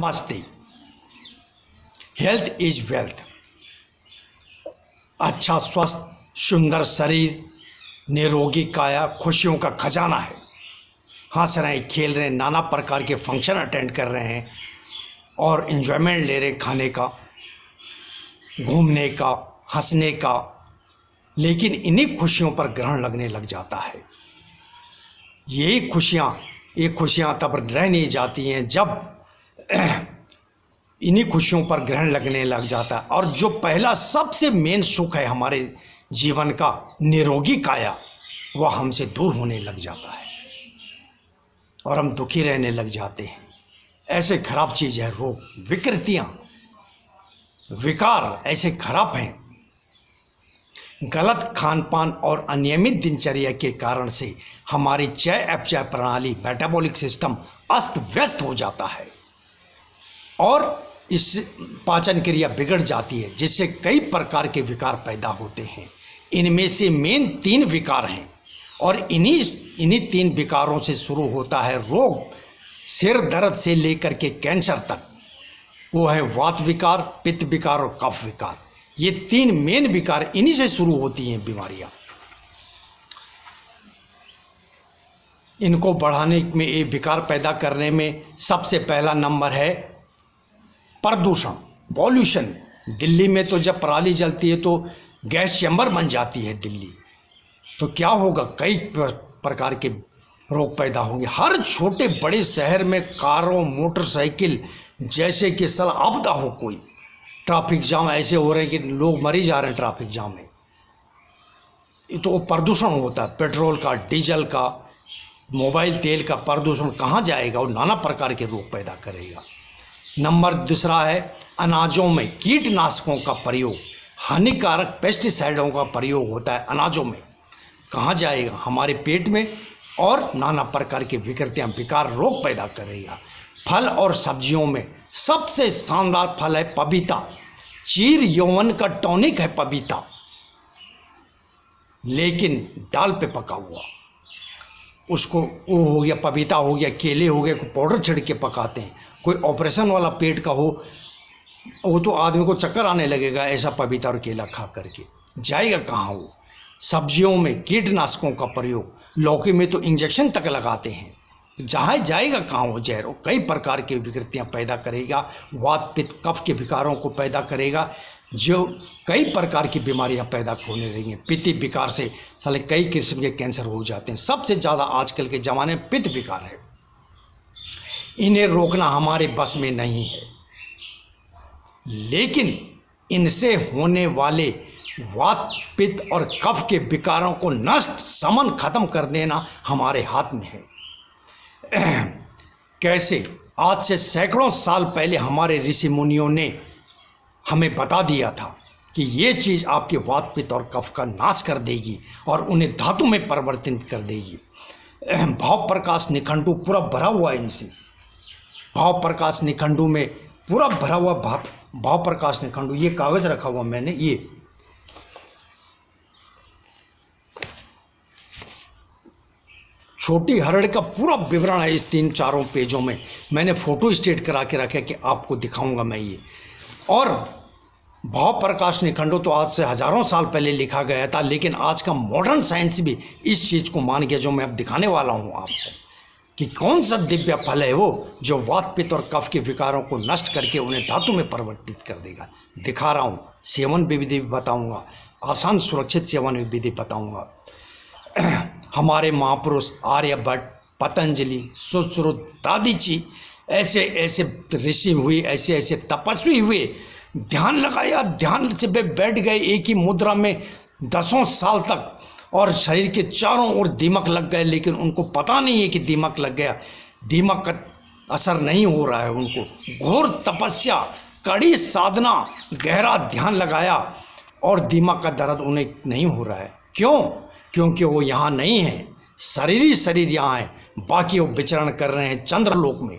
नमस्ते। Health is wealth. अच्छा स्वस्थ सुंदर शरीर, निरोगी काया खुशियों का खजाना है। हंस रहे हैं, खेल रहे हैं, नाना प्रकार के फंक्शन अटेंड कर रहे हैं और इन्जॉयमेंट ले रहे हैं, खाने का, घूमने का, हंसने का। लेकिन इन्हीं खुशियों पर ग्रहण लगने लग जाता है। ये खुशियाँ तब रह नहीं जाती हैं जब इन्हीं खुशियों पर ग्रहण लगने लग जाता है। और जो पहला सबसे मेन सुख है हमारे जीवन का, निरोगी काया, वह हमसे दूर होने लग जाता है और हम दुखी रहने लग जाते हैं। ऐसे खराब चीज़ है रोग, विकृतियाँ, विकार ऐसे खराब हैं। गलत खान पान और अनियमित दिनचर्या के कारण से हमारी चय अपचय प्रणाली, मेटाबॉलिक सिस्टम अस्त व्यस्त हो जाता है और इस पाचन क्रिया बिगड़ जाती है, जिससे कई प्रकार के विकार पैदा होते हैं। इनमें से मेन 3 विकार हैं और इन्हीं 3 विकारों से शुरू होता है रोग, सिर दर्द से लेकर के कैंसर तक। वो है वात विकार, पित्त विकार और कफ विकार। ये 3 मेन विकार, इन्हीं से शुरू होती हैं बीमारियां। इनको बढ़ाने में, ये विकार पैदा करने में सबसे पहला नंबर है प्रदूषण, पॉल्यूशन। दिल्ली में तो जब पराली जलती है तो गैस चैम्बर बन जाती है दिल्ली, तो क्या होगा, कई प्रकार के रोग पैदा होंगे। हर छोटे बड़े शहर में कारों, मोटरसाइकिल, जैसे कि साला आपदा हो, कोई ट्रैफिक जाम ऐसे हो रहे हैं कि लोग मर ही जा रहे हैं ट्रैफिक जाम में। तो वो प्रदूषण होता है, पेट्रोल का, डीजल का, मोबाइल तेल का प्रदूषण कहाँ जाएगा और नाना प्रकार के रोग पैदा करेगा। नंबर दूसरा है अनाजों में कीटनाशकों का प्रयोग, हानिकारक पेस्टिसाइडों का प्रयोग होता है अनाजों में, कहाँ जाएगा, हमारे पेट में, और नाना प्रकार के विकृतियाँ, विकार, रोग पैदा करेगा। फल और सब्जियों में सबसे शानदार फल है पपीता, चीर यौवन का टॉनिक है पपीता, लेकिन दाल पे पका हुआ। उसको वो हो गया, पपीता हो गया, केले हो गए, कोई पाउडर छिड़क के पकाते हैं। कोई ऑपरेशन वाला पेट का हो, वो तो आदमी को चक्कर आने लगेगा ऐसा पपीता और केला खा करके, जाएगा कहाँ वो। सब्जियों में कीटनाशकों का प्रयोग, लौकी में तो इंजेक्शन तक लगाते हैं, जहाँ जाएगा कहाँ वो जहर, और कई प्रकार की विकृतियाँ पैदा करेगा, वात पित्त कफ के विकारों को पैदा करेगा, जो कई प्रकार की बीमारियां पैदा होने लगी हैं। पित्त विकार से साले कई किस्म के कैंसर हो जाते हैं। सबसे ज़्यादा आजकल के ज़माने में पित्त विकार है। इन्हें रोकना हमारे बस में नहीं है, लेकिन इनसे होने वाले वात पित्त और कफ के विकारों को नष्ट समन खत्म कर देना हमारे हाथ में है। कैसे? आज से सैकड़ों साल पहले हमारे ऋषि मुनियों ने हमें बता दिया था कि ये चीज़ आपके वात पित्त और कफ का नाश कर देगी और उन्हें धातु में परिवर्तित कर देगी। भाव प्रकाश निखंडू पूरा भरा हुआ है इनसे। भाव प्रकाश निखंडू में पूरा भरा हुआ भाव प्रकाश निखंडू, ये कागज रखा हुआ मैंने, ये छोटी हरड़ का पूरा विवरण है इस 3-4 पेजों में। मैंने फोटो स्टेट करा के रखा कि आपको दिखाऊंगा मैं ये। और भाव प्रकाश निखंडू तो आज से हजारों साल पहले लिखा गया था, लेकिन आज का मॉडर्न साइंस भी इस चीज़ को मान गया, जो मैं अब दिखाने वाला हूँ आपको, कि कौन सा दिव्य फल है वो जो वात पित्त और कफ के विकारों को नष्ट करके उन्हें धातु में परिवर्तित कर देगा। दिखा रहा हूँ, सेवन विधि भी बताऊँगा, आसान सुरक्षित सेवन विधि बताऊँगा। हमारे महापुरुष आर्यभट्ट, पतंजलि, सुश्रुत, दादीची, ऐसे ऐसे ऋषि हुए, ऐसे ऐसे तपस्वी हुए, ध्यान लगाया, ध्यान से बैठ गए एक ही मुद्रा में 10 साल तक, और शरीर के चारों ओर दीमक लग गए, लेकिन उनको पता नहीं है कि दीमक लग गया, दीमक का असर नहीं हो रहा है उनको। घोर तपस्या, कड़ी साधना, गहरा ध्यान लगाया और दीमक का दर्द उन्हें नहीं हो रहा है। क्यों? क्योंकि वो यहाँ नहीं है, शरीर ही शरीर यहाँ है, बाकी वो विचरण कर रहे हैं चंद्रलोक में,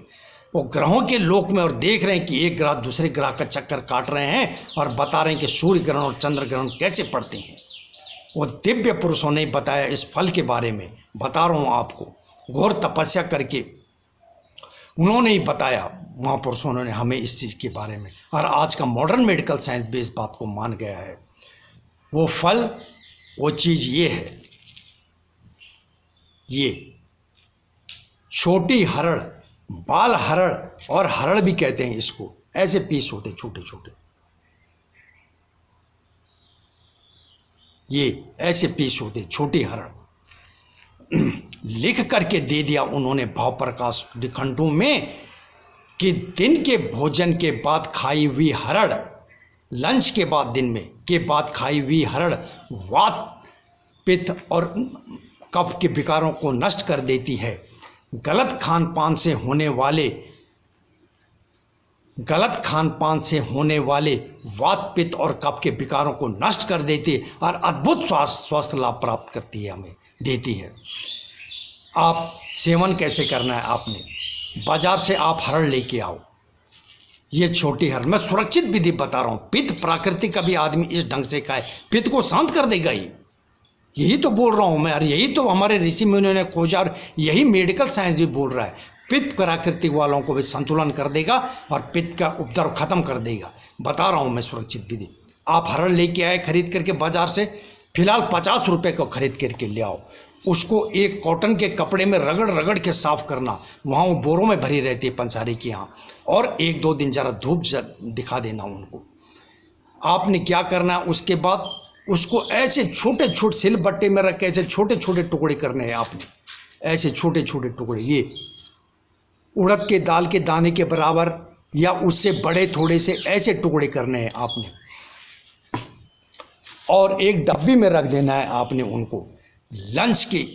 वो ग्रहों के लोक में, और देख रहे हैं कि एक ग्रह दूसरे ग्रह का चक्कर काट रहे हैं और बता रहे हैं कि सूर्य ग्रहण और चंद्र ग्रहण कैसे पड़ते हैं। वो दिव्य पुरुषों ने बताया इस फल के बारे में, बता रहा हूँ आपको। घोर तपस्या करके उन्होंने ही बताया, महापुरुषों ने हमें इस चीज़ के बारे में। और आज का मॉडर्न मेडिकल साइंस भी इस बात को मान गया है। वो फल, वो चीज़ ये है, ये छोटी हरड़, बाल हरड़ और हरड़ भी कहते हैं इसको, ऐसे पीस होते छोटे छोटे, ये ऐसे पीस होते छोटी हरड़। लिख करके दे दिया उन्होंने भाव प्रकाश निखंडों में कि दिन के भोजन के बाद खाई हुई हरड़, लंच के बाद, दिन में के बाद खाई हुई हरड़ वात, पित्त और कफ के विकारों को नष्ट कर देती है। गलत खान पान से होने वाले वात, पित्त और कफ के विकारों को नष्ट कर देती है और अद्भुत स्वास्थ्य लाभ प्राप्त करती है, हमें देती है। आप सेवन कैसे करना है? आपने बाजार से आप हरड़ लेके आओ, ये छोटी हरड़, मैं सुरक्षित विधि बता रहा हूँ। पित्त प्राकृतिक कभी आदमी इस ढंग से खाए, पित्त को शांत कर देगा ही, यही तो बोल रहा हूँ मैं, और यही तो हमारे ऋषि मुनियों ने खोजा और यही मेडिकल साइंस भी बोल रहा है। पित्त प्राकृतिक वालों को भी संतुलन कर देगा और पित्त का उपद्रव खत्म कर देगा। बता रहा हूँ मैं सुरक्षित विधि। आप हरड़ लेके आए खरीद करके बाजार से, फिलहाल 50 रुपये को खरीद करके ले आओ। उसको एक कॉटन के कपड़े में रगड़ रगड़ के साफ करना, वहाँ वो बोरों में भरी रहती है पंसारी की यहाँ, और 1-2 दिन जरा धूप दिखा देना उनको। आपने क्या करना है, उसके बाद उसको ऐसे छोटे छोटे सिलबट्टे में रख के ऐसे छोटे छोटे टुकड़े करने हैं आपने, ऐसे छोटे छोटे टुकड़े, ये उड़द के दाल के दाने के बराबर या उससे बड़े थोड़े से ऐसे टुकड़े करने हैं आपने, और एक डब्बी में रख देना है आपने उनको। लंच के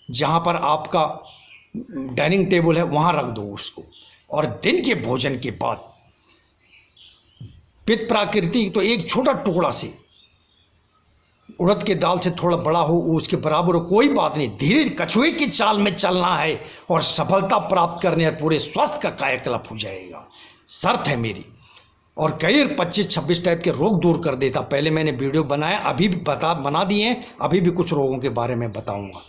जहाँ पर आपका डाइनिंग टेबल है वहाँ रख दो उसको, और दिन के भोजन के बाद पित्त प्राकृतिक तो एक छोटा टुकड़ा से, उड़द के दाल से थोड़ा बड़ा हो उसके बराबर हो, कोई बात नहीं, धीरे कछुए की चाल में चलना है और सफलता प्राप्त करने और पूरे स्वास्थ्य का कायाकल्प हो जाएगा, शर्त है मेरी। और कई 25-26 टाइप के रोग दूर कर देता। पहले मैंने वीडियो बनाया, अभी भी बना दिए, अभी भी कुछ रोगों के बारे में बताऊंगा।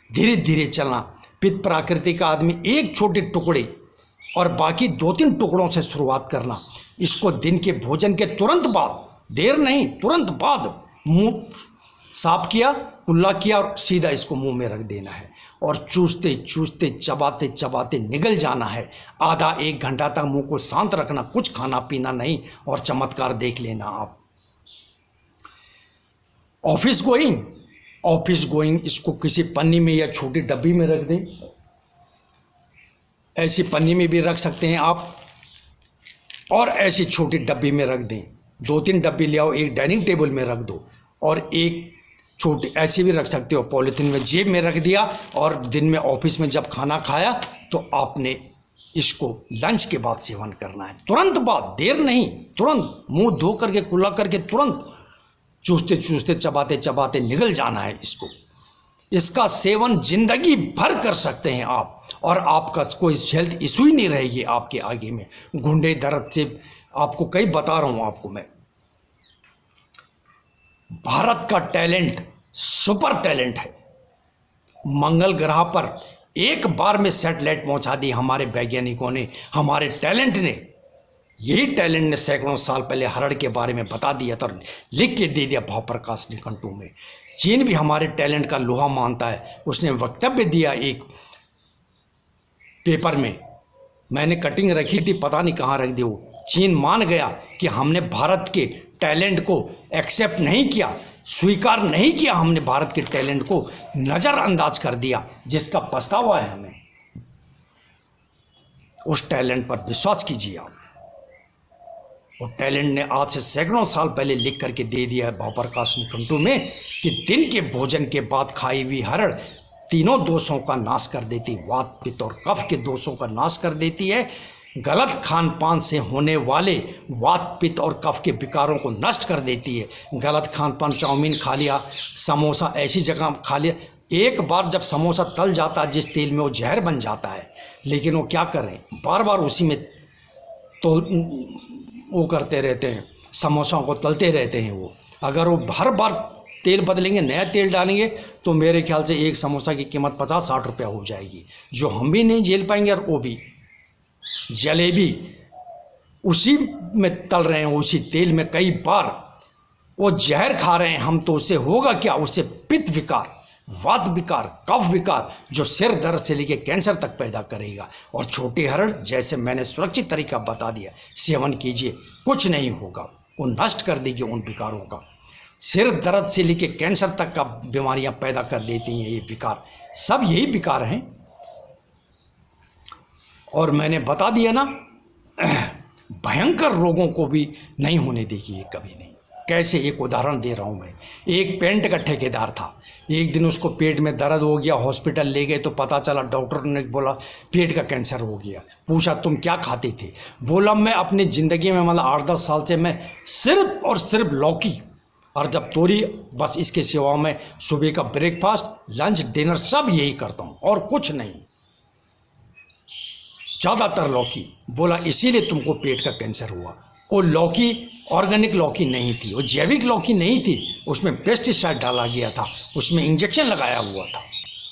धीरे धीरे चलना। पित्त प्राकृतिक का आदमी एक छोटे टुकड़े और बाकी 2-3 टुकड़ों से शुरुआत करना। इसको दिन के भोजन के तुरंत बाद, देर नहीं, तुरंत बाद मुंह साफ किया, कुल्ला किया और सीधा इसको मुंह में रख देना है, और चूसते चूसते चबाते चबाते निगल जाना है। आधा 1 घंटा तक मुंह को शांत रखना, कुछ खाना पीना नहीं, और चमत्कार देख लेना आप। ऑफिस गोइंग इसको किसी पन्नी में या छोटी डब्बी में रख दें, ऐसी पन्नी में भी रख सकते हैं आप, और ऐसी छोटी डब्बी में रख दें। 2-3 डब्बी ले आओ, एक डाइनिंग टेबल में रख दो, और एक छोटी ऐसी भी रख सकते हो, पॉलीथीन में जेब में रख दिया, और दिन में ऑफिस में जब खाना खाया तो आपने इसको लंच के बाद सेवन करना है, तुरंत बाद, देर नहीं, तुरंत मुंह धो करके कुल्ला करके तुरंत चूसते चूसते चबाते चबाते निगल जाना है इसको। इसका सेवन जिंदगी भर कर सकते हैं आप, और आपका कोई हेल्थ इशू ही नहीं रहेगी आपके आगे में। घुंडे दर्द से आपको कई बता रहा हूँ आपको मैं। भारत का टैलेंट सुपर टैलेंट है। मंगल ग्रह पर एक बार में सैटेलाइट पहुंचा दी हमारे वैज्ञानिकों ने, हमारे टैलेंट ने। यही टैलेंट ने सैकड़ों साल पहले हरड़ के बारे में बता दिया था, लिख के दे दिया भाव प्रकाश निघंटू में। चीन भी हमारे टैलेंट का लोहा मानता है। उसने वक्तव्य दिया एक पेपर में, मैंने कटिंग रखी थी, पता नहीं कहाँ रख दी वो। चीन मान गया कि हमने भारत के टैलेंट को एक्सेप्ट नहीं किया, स्वीकार नहीं किया, हमने भारत के टैलेंट को नज़रअंदाज कर दिया, जिसका पछतावा है हमें। उस टैलेंट पर विश्वास कीजिए आप। और टैलेंट ने आज से सैकड़ों साल पहले लिख करके दे दिया है भाव प्रकाश निघंटू में कि दिन के भोजन के बाद खाई हुई हरड़ तीनों दोषों का नाश कर देती, वात, पित्त और कफ के दोषों का नाश कर देती है। गलत खान पान से होने वाले वात, पित्त और कफ के विकारों को नष्ट कर देती है। गलत खान पान, चाउमीन खा लिया, समोसा ऐसी जगह खा लिया, एक बार जब समोसा तल जाता है जिस तेल में, वो जहर बन जाता है। लेकिन वो क्या करें, बार बार उसी में तो वो करते रहते हैं, समोसों को तलते रहते हैं। वो अगर वो हर बार तेल बदलेंगे, नया तेल डालेंगे, तो मेरे ख्याल से एक समोसा की कीमत 50-60 रुपया हो जाएगी, जो हम भी नहीं झेल पाएंगे और वो भी। जलेबी उसी में तल रहे हैं, उसी तेल में कई बार वो जहर खा रहे हैं हम, तो उससे होगा क्या? उससे पित्त विकार, वात विकार, कफ विकार, जो सिर दर्द से लेके कैंसर तक पैदा करेगा। और छोटे हरण, जैसे मैंने सुरक्षित तरीका बता दिया, सेवन कीजिए, कुछ नहीं होगा, वो नष्ट कर देगी उन विकारों का। सिर दर्द से लेके कैंसर तक का बीमारियां पैदा कर देती हैं ये विकार, सब यही विकार हैं। और मैंने बता दिया ना, भयंकर रोगों को भी नहीं होने देगी ये, कभी नहीं। कैसे? एक उदाहरण दे रहा हूँ मैं। एक पेंट का ठेकेदार था, एक दिन उसको पेट में दर्द हो गया, हॉस्पिटल ले गए तो पता चला, डॉक्टर ने बोला पेट का कैंसर हो गया। पूछा तुम क्या खाते थे? बोला मैं अपनी ज़िंदगी में मतलब 8-10 साल से मैं सिर्फ और सिर्फ लौकी और जब तोरी, बस इसके सिवा मैं सुबह का ब्रेकफास्ट, लंच, डिनर सब यही करता हूँ और कुछ नहीं, ज़्यादातर लौकी। बोला इसीलिए तुमको पेट का कैंसर हुआ। वो लौकी ऑर्गेनिक लौकी नहीं थी, वो जैविक लौकी नहीं थी, उसमें पेस्टिसाइड डाला गया था, उसमें इंजेक्शन लगाया हुआ था।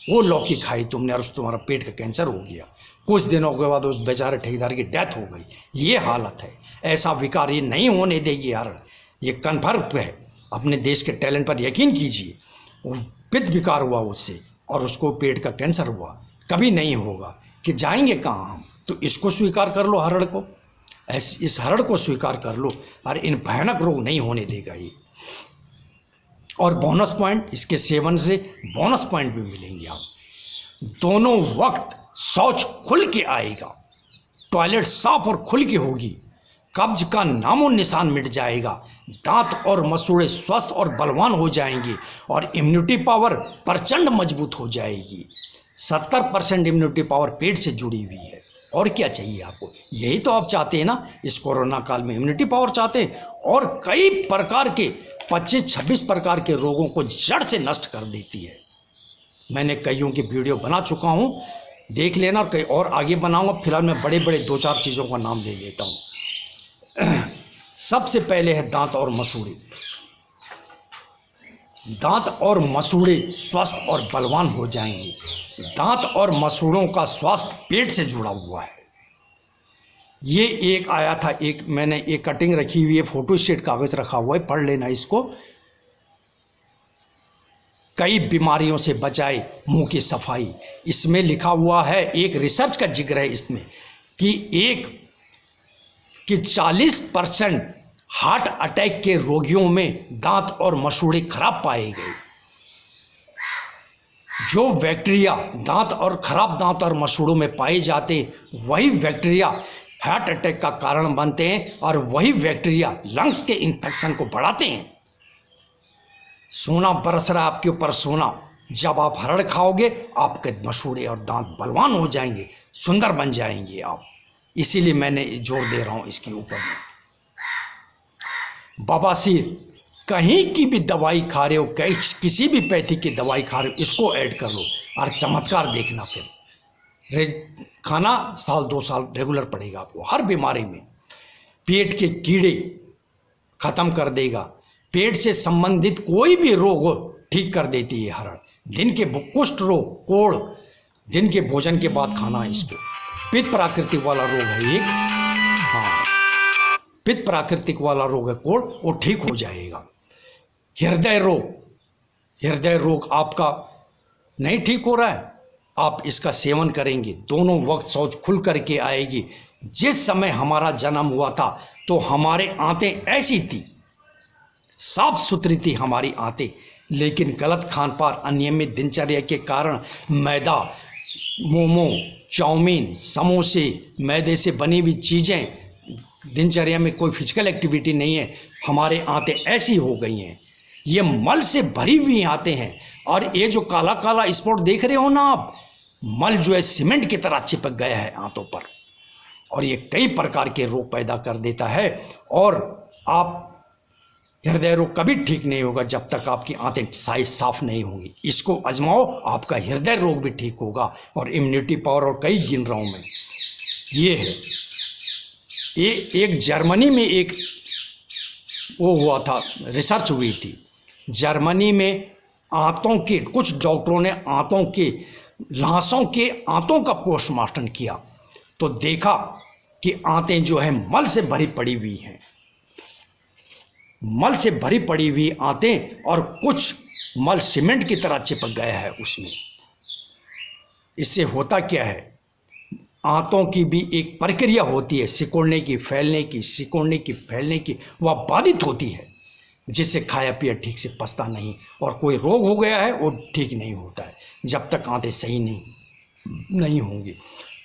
वो लौकी खाई तुमने और तुम्हारा पेट का कैंसर हो गया। कुछ दिनों के बाद उस बेचारे ठेकेदार की डेथ हो गई। ये हालत है। ऐसा विकार ये नहीं होने देगी यार, ये कन्फर्म है। अपने देश के टैलेंट पर यकीन कीजिए। वो पित्त विकार हुआ उससे और उसको पेट का कैंसर हुआ। कभी नहीं होगा कि जाएंगे कहाँ हम? तो इसको स्वीकार कर लो, हरण को, इस हरण को स्वीकार कर लो और इन भयानक रोग नहीं होने देगा ये। और बोनस पॉइंट, इसके सेवन से बोनस पॉइंट भी मिलेंगे आप। दोनों वक्त शौच खुल के आएगा, टॉयलेट साफ और खुल के होगी, कब्ज का नामो निशान मिट जाएगा, दांत और मसूड़े स्वस्थ और बलवान हो जाएंगे और इम्यूनिटी पावर प्रचंड मजबूत हो जाएगी। 70% इम्यूनिटी पावर पेट से जुड़ी हुई है। और क्या चाहिए आपको? यही तो आप चाहते हैं ना, इस कोरोना काल में इम्यूनिटी पावर चाहते हैं। और कई प्रकार के 25-26 प्रकार के रोगों को जड़ से नष्ट कर देती है। मैंने कईयों की वीडियो बना चुका हूँ, देख लेना, और कई और आगे बनाऊंगा। फिलहाल मैं बड़े बड़े 2-4 चीज़ों का नाम ले लेता हूँ। सबसे पहले है दांत और मसूड़े। दांत और मसूड़े स्वस्थ और बलवान हो जाएंगे। दांत और मसूड़ों का स्वास्थ्य पेट से जुड़ा हुआ है। ये एक आया था, एक मैंने एक कटिंग रखी हुई है, फोटो स्टेट कागज रखा हुआ है, पढ़ लेना इसको। कई बीमारियों से बचाए मुंह की सफाई, इसमें लिखा हुआ है। एक रिसर्च का जिक्र है इसमें कि 40% हार्ट अटैक के रोगियों में दांत और मसूड़े खराब पाए गए। जो बैक्टीरिया खराब दांत और मसूड़ों में पाए जाते, वही बैक्टीरिया हार्ट अटैक का कारण बनते हैं और वही बैक्टीरिया लंग्स के इन्फेक्शन को बढ़ाते हैं। सोना बरस रहा है आपके ऊपर, सोना। जब आप हरड़ खाओगे, आपके मसूड़े और दांत बलवान हो जाएंगे, सुंदर बन जाएंगे आप। इसीलिए मैंने जोर दे रहा हूं इसके ऊपर में। बवासीर, कहीं की भी दवाई खा रहे हो, किसी भी पैथी की दवाई खा रहे हो, इसको ऐड कर लो और चमत्कार देखना। फिर खाना 1-2 साल रेगुलर पड़ेगा आपको हर बीमारी में। पेट के कीड़े खत्म कर देगा, पेट से संबंधित कोई भी रोग ठीक कर देती है हरण। दिन के कुष्ठ रोग, कोढ़, दिन के भोजन के बाद खाना इसको। पित्त प्राकृतिक वाला रोग है एक, हाँ, पित्त प्राकृतिक वाला रोग है कोढ़, वो ठीक हो जाएगा। हृदय रोग आपका नहीं ठीक हो रहा है, आप इसका सेवन करेंगे, दोनों वक्त शौच खुल करके आएगी। जिस समय हमारा जन्म हुआ था तो हमारे आंतें ऐसी थी, साफ सुथरी थी हमारी आंतें, लेकिन गलत खान पान, अनियमित दिनचर्या के कारण मैदा, मोमो, चाउमीन, समोसे, मैदे से बनी हुई चीज़ें, दिनचर्या में कोई फिजिकल एक्टिविटी नहीं है, हमारे आंतें ऐसी हो गई हैं। ये मल से भरी हुई आंतें हैं। और ये जो काला काला स्पॉट देख रहे हो ना आप, मल जो है सीमेंट की तरह चिपक गया है आंतों पर, और ये कई प्रकार के रोग पैदा कर देता है। और आप हृदय रोग कभी ठीक नहीं होगा जब तक आपकी आंतें साफ नहीं होंगी। इसको आजमाओ, आपका हृदय रोग भी ठीक होगा और इम्यूनिटी पावर, और कई गिन रहा हूँ मैं। ये है एक जर्मनी में एक वो हुआ था, रिसर्च हुई थी जर्मनी में। आंतों के कुछ डॉक्टरों ने आंतों के लाशों के आंतों का पोस्टमार्टम किया, तो देखा कि आंतें जो है मल से भरी पड़ी हुई हैं, मल से भरी पड़ी हुई आंतें, और कुछ मल सीमेंट की तरह चिपक गया है उसमें। इससे होता क्या है, आंतों की भी एक प्रक्रिया होती है सिकुड़ने की, फैलने की, सिकुड़ने की, फैलने की, वह बाधित होती है, जिससे खाया पिया ठीक से पचता नहीं, और कोई रोग हो गया है वो ठीक नहीं होता है जब तक आंतें सही नहीं होंगी।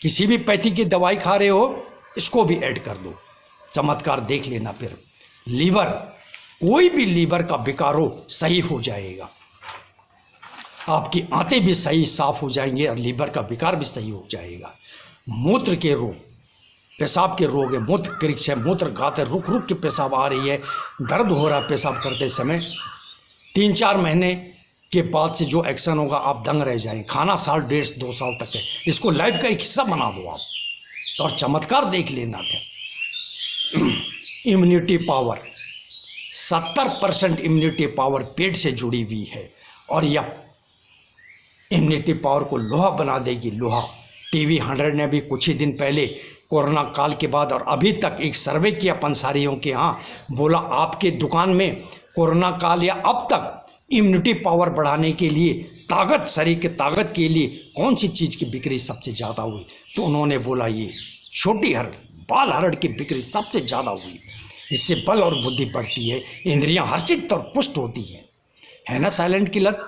किसी भी पैथी की दवाई खा रहे हो, इसको भी ऐड कर दो, चमत्कार देख लेना। फिर लीवर, कोई भी लीवर का विकार हो, सही हो जाएगा, आपकी आंतें भी सही साफ हो जाएंगे और लीवर का विकार भी सही हो जाएगा। मूत्र के रोग, पेशाब के रोग है, मूत्र कृक्ष है, मूत्र घात है, रुक रुक के पेशाब आ रही है, दर्द हो रहा है पेशाब करते समय, 3-4 महीने के बाद से जो एक्शन होगा आप दंग रह जाएंगे। खाना 1.5-2 साल तक है, इसको लाइफ का एक हिस्सा बना दो आप, और चमत्कार देख लेना। फिर इम्यूनिटी पावर, 70% इम्यूनिटी पावर पेट से जुड़ी हुई है, और यह इम्यूनिटी पावर को लोहा बना देगी, लोहा। टीवी 100 ने भी कुछ ही दिन पहले कोरोना काल के बाद और अभी तक एक सर्वे किया पंसारियों के यहाँ, बोला आपके दुकान में कोरोना काल या अब तक इम्यूनिटी पावर बढ़ाने के लिए, ताकत, शरीर के ताकत के लिए कौन सी चीज़ की बिक्री सबसे ज़्यादा हुई, तो उन्होंने बोला ये छोटी हरड़, बाल हरड़ की बिक्री सबसे ज़्यादा हुई। इससे बल और बुद्धि बढ़ती है, इंद्रियां हर्षित और पुष्ट होती है ना। साइलेंट किलर,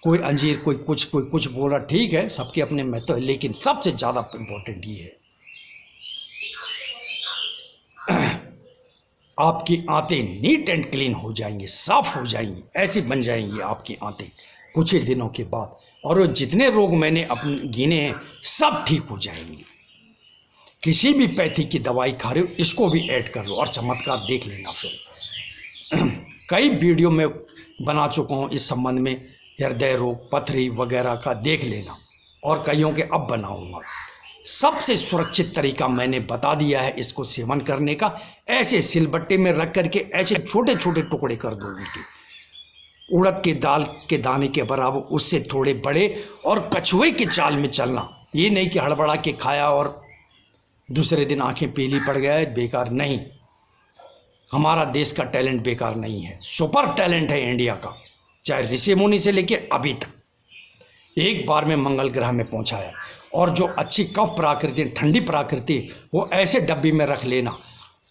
कोई अंजीर, कोई कुछ बोल रहा, ठीक है, सबके अपने महत्व है, लेकिन सबसे ज़्यादा इम्पोर्टेंट ये है, आपकी आंतें नीट एंड क्लीन हो जाएंगी, साफ हो जाएंगी, ऐसी बन जाएंगी आपकी आंतें कुछ ही दिनों के बाद, और वो जितने रोग मैंने अपने गिने हैं सब ठीक हो जाएंगे। किसी भी पैथी की दवाई खा रहे हो, इसको भी ऐड कर लो और चमत्कार देख लेना। फिर कई वीडियो में बना चुका हूँ इस संबंध में, हृदय रोग, पथरी वगैरह का देख लेना, और कईयों के अब बनाऊंगा। सबसे सुरक्षित तरीका मैंने बता दिया है इसको सेवन करने का। ऐसे सिलबट्टे में रख करके ऐसे छोटे छोटे टुकड़े कर दो उनके, उड़द के दाल के दाने के बराबर, उससे थोड़े बड़े, और कछुए के चाल में चलना। ये नहीं कि हड़बड़ा के खाया और दूसरे दिन आंखें पीली पड़ गया है, बेकार नहीं। हमारा देश का टैलेंट बेकार नहीं है, सुपर टैलेंट है इंडिया का, चाहे ऋषि मुनि से लेके अभी तक एक बार में मंगल ग्रह में पहुंचा है। और जो अच्छी कफ प्रकृति, ठंडी प्रकृति, वो ऐसे डब्बी में रख लेना,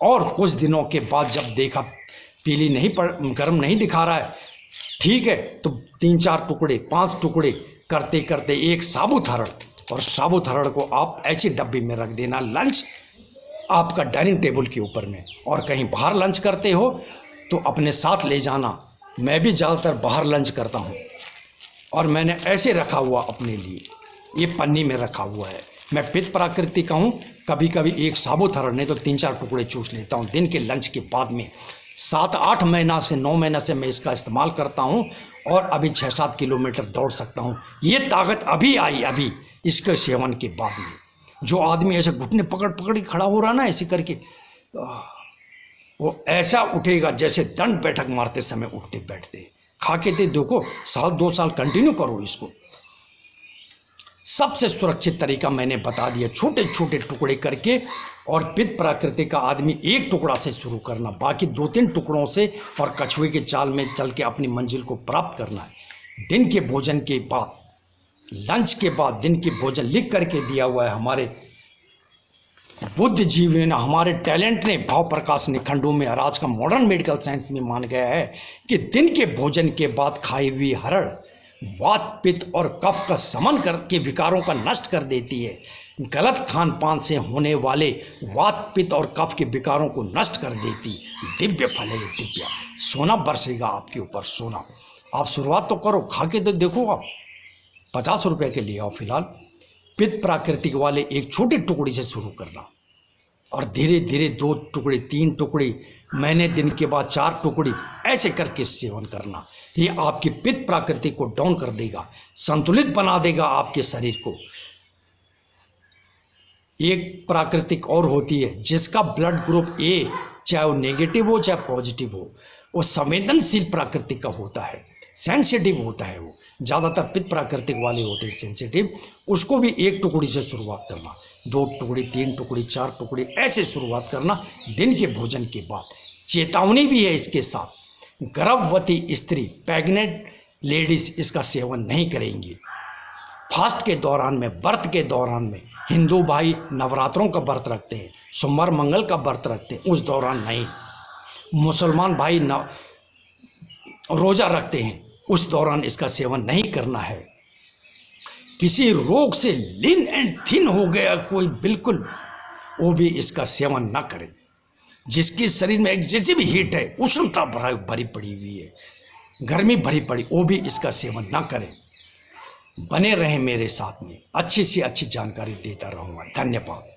और कुछ दिनों के बाद जब देखा पीली नहीं पड़, गर्म नहीं दिखा रहा है, ठीक है, तो 3-4 टुकड़े, 5 टुकड़े करते करते एक साबुत हरड़, और साबुत हरड़ को आप ऐसी डब्बी में रख देना, लंच आपका डाइनिंग टेबल के ऊपर में। और कहीं बाहर लंच करते हो तो अपने साथ ले जाना। मैं भी ज़्यादातर बाहर लंच करता हूँ, और मैंने ऐसे रखा हुआ अपने लिए, ये पन्नी में रखा हुआ है। मैं पित्त प्रकृति का हूँ, कभी कभी एक साबुत हरड़ नहीं तो 3-4 टुकड़े चूस लेता हूँ दिन के लंच के बाद में। 7-8 महीना से 9 महीना से मैं इसका इस्तेमाल करता हूँ, और अभी 6-7 किलोमीटर दौड़ सकता हूँ। ये ताकत अभी आई, अभी इसके सेवन के बाद में। जो आदमी ऐसे घुटने पकड़ पकड़ के खड़ा हो रहा ना ऐसे करके, वो ऐसा उठेगा जैसे दंड बैठक मारते समय उठते बैठते। खा के दे देखो, 1-2 साल कंटिन्यू करो इसको। सबसे सुरक्षित तरीका मैंने बता दिया, छोटे छोटे टुकड़े करके, और पित्त प्रकृति का आदमी 1 टुकड़ा से शुरू करना, बाकी 2-3 टुकड़ों से, और कछुए के चाल में चल के अपनी मंजिल को प्राप्त करना है। दिन के भोजन के बाद, लंच के बाद दिन के भोजन लिख करके दिया हुआ है हमारे बुद्धिजीवी ने, हमारे टैलेंट ने, भाव प्रकाश निखंडों में, और आज का मॉडर्न मेडिकल साइंस में मान गया है कि दिन के भोजन के बाद खाई हुई हरड़ वात, पित्त और कफ का समन करके विकारों का नष्ट कर देती है। गलत खान पान से होने वाले वात, पित्त और कफ के विकारों को नष्ट कर देती। दिव्य फल है, दिव्य सोना बरसेगा आपके ऊपर, सोना। आप शुरुआत तो करो, खा के तो देखो। आप 50 रुपये के लिए आओ फिलहाल। पित्त प्राकृतिक वाले एक छोटी टुकड़ी से शुरू करना, और धीरे धीरे 2 टुकड़ी, 3 टुकड़ी, महीने दिन के बाद 4 टुकड़ी, ऐसे करके सेवन करना। ये आपकी पित्त प्रकृति को डाउन कर देगा, संतुलित बना देगा आपके शरीर को। एक प्राकृतिक और होती है जिसका ब्लड ग्रुप ए, चाहे वो नेगेटिव हो चाहे पॉजिटिव हो, वो संवेदनशील प्राकृतिक का होता है, सेंसिटिव होता है। वो ज़्यादातर पित्त प्राकृतिक वाले होते हैं सेंसिटिव। उसको भी 1 टुकड़ी से शुरुआत करना, 2 टुकड़ी, 3 टुकड़ी, 4 टुकड़ी ऐसे शुरुआत करना दिन के भोजन के बाद। चेतावनी भी है इसके साथ, गर्भवती स्त्री, प्रेग्नेंट लेडीज इसका सेवन नहीं करेंगी। फास्ट के दौरान में, व्रत के दौरान में, हिंदू भाई नवरात्रों का व्रत रखते हैं, सोमवार मंगल का व्रत रखते हैं, उस दौरान नहीं। मुसलमान भाई रोज़ा रखते हैं, उस दौरान इसका सेवन नहीं करना है। किसी रोग से लीन एंड थिन हो गया कोई, बिल्कुल वो भी इसका सेवन ना करे। जिसकी शरीर में एक्सेसिव हीट है, उष्णता भरी पड़ी हुई है, गर्मी भरी पड़ी, वो भी इसका सेवन ना करे। बने रहें मेरे साथ में, अच्छी से अच्छी जानकारी देता रहूँगा। धन्यवाद।